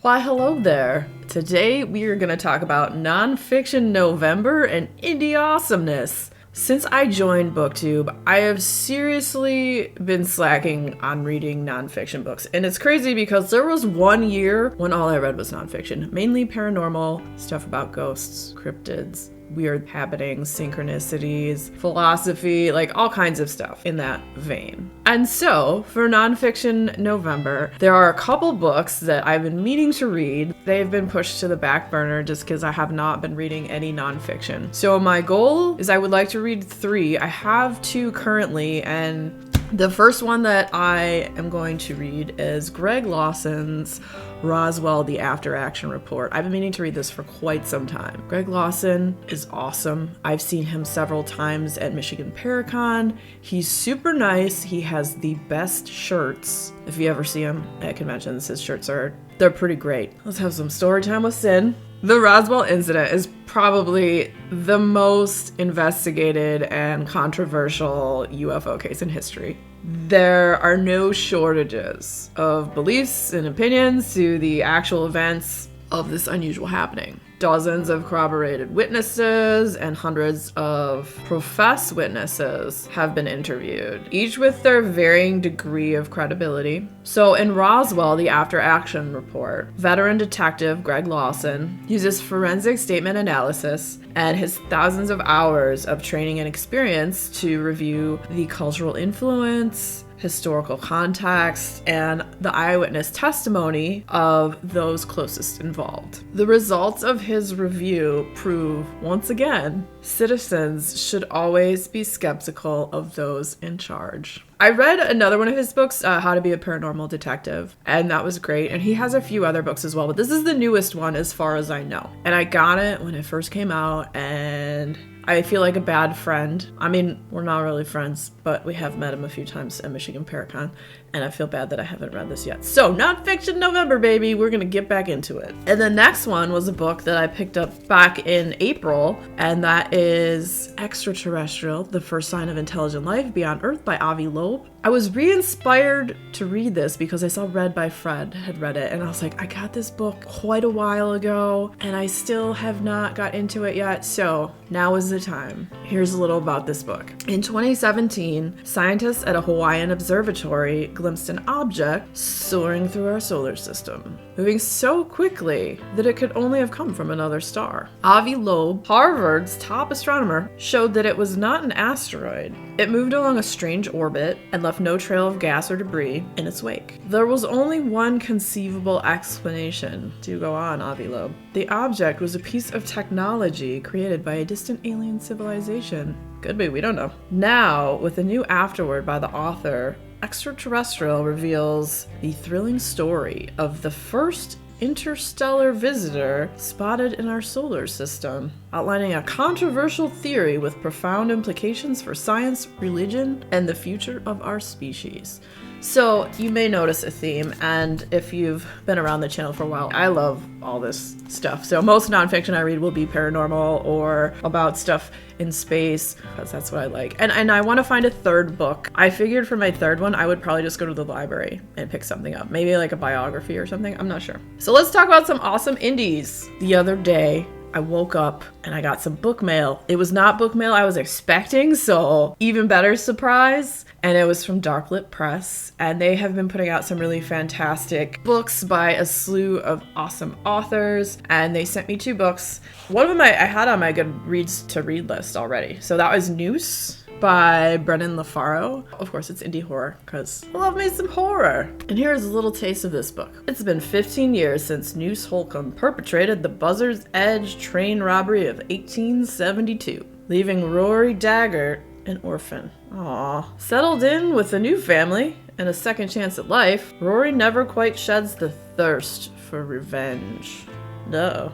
Why, hello there. Today we are going to talk about Nonfiction November and indie awesomeness. Since I joined Booktube, I have seriously been slacking on reading nonfiction books. And it's crazy because there was one year when all I read was nonfiction, mainly paranormal, stuff about ghosts, cryptids, weird happenings, synchronicities, philosophy, like all kinds of stuff in that vein. And so, for Nonfiction November, there are a couple books that I've been meaning to read. They've been pushed to the back burner just because I have not been reading any nonfiction. So my goal is I would like to read 3. I have 2 currently, and the first one that I am going to read is Greg Lawson's Roswell, the After Action Report. I've been meaning to read this for quite some time. Greg Lawson is awesome. I've seen him several times at Michigan Paracon. He's super nice. He has the best shirts. If you ever see him at conventions, his shirts they're pretty great. Let's have some story time with Sin. The Roswell incident is probably the most investigated and controversial UFO case in history. There are no shortages of beliefs and opinions to the actual events of this unusual happening. Dozens of corroborated witnesses and hundreds of professed witnesses have been interviewed, each with their varying degree of credibility. So in Roswell, the After Action Report, veteran detective Greg Lawson uses forensic statement analysis and his thousands of hours of training and experience to review the cultural influence, historical context, and the eyewitness testimony of those closest involved. The results of his review prove, once again, citizens should always be skeptical of those in charge. I read another one of his books, How to Be a Paranormal Detective, and that was great. And he has a few other books as well, but this is the newest one as far as I know. And I got it when it first came out, and I feel like a bad friend. I mean, we're not really friends, but we have met him a few times at Michigan Paracon, and I feel bad that I haven't read this yet. So, Nonfiction November, baby! We're gonna get back into it. And the next one was a book that I picked up back in April, and that is Extraterrestrial, The First Sign of Intelligent Life Beyond Earth by Avi Loeb. I was re-inspired to read this because I saw Read by Fred had read it, and I was like, I got this book quite a while ago, and I still have not got into it yet, so now is the time. Here's a little about this book. In 2017, scientists at a Hawaiian observatory glimpsed an object soaring through our solar system, moving so quickly that it could only have come from another star. Avi Loeb, Harvard's top astronomer, showed that it was not an asteroid. It moved along a strange orbit and left no trail of gas or debris in its wake. There was only one conceivable explanation. Do go on, Avi Loeb. The object was a piece of technology created by a distant alien civilization. Could be, we don't know. Now, with a new afterword by the author, Extraterrestrial reveals the thrilling story of the first interstellar visitor spotted in our solar system, outlining a controversial theory with profound implications for science, religion, and the future of our species. So you may notice a theme, and if you've been around the channel for a while, I love all this stuff. So most nonfiction I read will be paranormal or about stuff in space, because that's what I like. And I want to find a third book. I figured for my third one, I would probably just go to the library and pick something up. Maybe like a biography or something. I'm not sure. So let's talk about some awesome indies. The other day, I woke up and I got some book mail. It was not book mail I was expecting, so even better surprise. And it was from Darklit Press, and they have been putting out some really fantastic books by a slew of awesome authors, and they sent me 2 books. One of them I had on my Goodreads to read list already. So that was Noose by Brennan LaFaro. Of course, it's indie horror, because I love me some horror. And here's a little taste of this book. It's been 15 years since Noose Holcomb perpetrated the Buzzard's Edge train robbery of 1872, leaving Rory Daggett an orphan. Aww. Settled in with a new family and a second chance at life, Rory never quite sheds the thirst for revenge. No.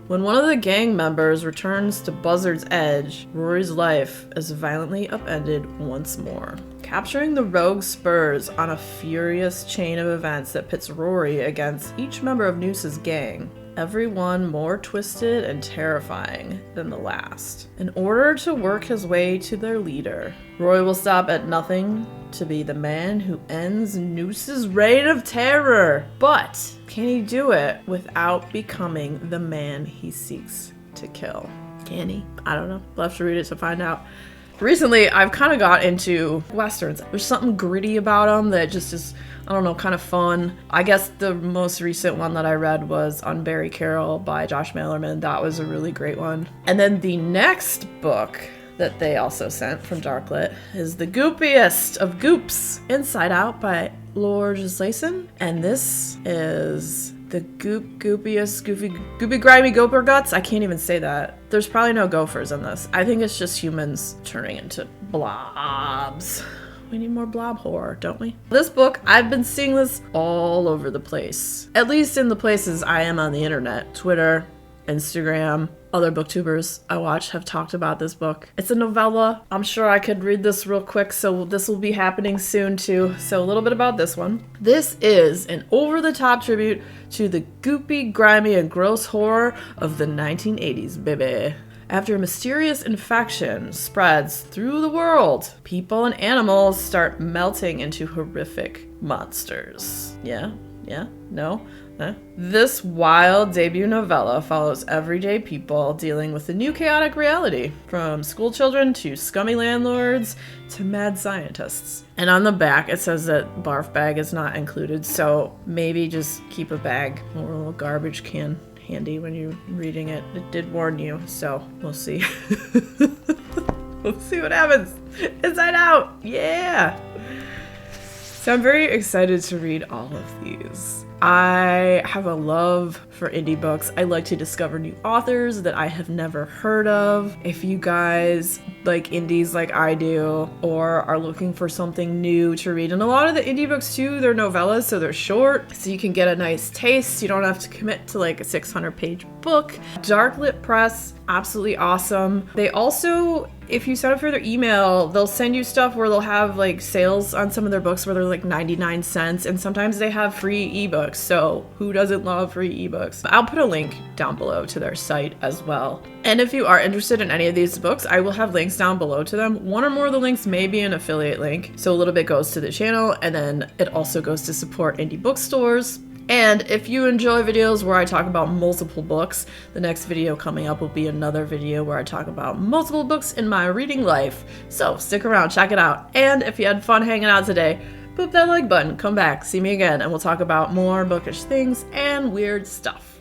When one of the gang members returns to Buzzard's Edge, Rory's life is violently upended once more, capturing the rogue Spurs on a furious chain of events that pits Rory against each member of Noose's gang, every one more twisted and terrifying than the last. In order to work his way to their leader, Roy will stop at nothing to be the man who ends Noose's reign of terror. But can he do it without becoming the man he seeks to kill? Can he? I don't know. We'll have to read it to find out. Recently, I've kind of got into Westerns. There's something gritty about them that just is, I don't know, kind of fun. I guess the most recent one that I read was On Barry Carroll by Josh Malerman. That was a really great one. And then the next book that they also sent from Darklit is The Goopiest of Goops, Inside Out by Lord Gislason. And this is the goopiest, goopy grimy gopher guts. I can't even say that. There's probably no gophers in this. I think it's just humans turning into blobs. We need more blob horror, don't we? This book, I've been seeing this all over the place. At least in the places I am on the internet. Twitter, Instagram, other booktubers I watch have talked about this book. It's a novella. I'm sure I could read this real quick, so this will be happening soon too. So a little bit about this one. This is an over-the-top tribute to the goopy, grimy, and gross horror of the 1980s, baby. After a mysterious infection spreads through the world, people and animals start melting into horrific monsters. Yeah? No? This wild debut novella follows everyday people dealing with a new chaotic reality, from school children to scummy landlords to mad scientists. And on the back it says that barf bag is not included, so maybe just keep a bag or a little garbage can handy when you're reading it. It did warn you, so we'll see. We'll see what happens. Inside Out, yeah! So I'm very excited to read all of these. I have a love for indie books. I like to discover new authors that I have never heard of. If you guys like indies like I do, or are looking for something new to read, and a lot of the indie books too, they're novellas, so they're short, so you can get a nice taste. You don't have to commit to like a 600-page book. Darklit Press, absolutely awesome. They also, if you sign up for their email, they'll send you stuff where they'll have like sales on some of their books where they're like 99 cents, and sometimes they have free ebooks, so who doesn't love free ebooks? I'll put a link down below to their site as well. And if you are interested in any of these books, I will have links down below to them. One or more of the links may be an affiliate link, so a little bit goes to the channel, and then it also goes to support indie bookstores. And if you enjoy videos where I talk about multiple books, the next video coming up will be another video where I talk about multiple books in my reading life. So stick around, check it out. And if you had fun hanging out today, boop that like button, come back, see me again, and we'll talk about more bookish things and weird stuff.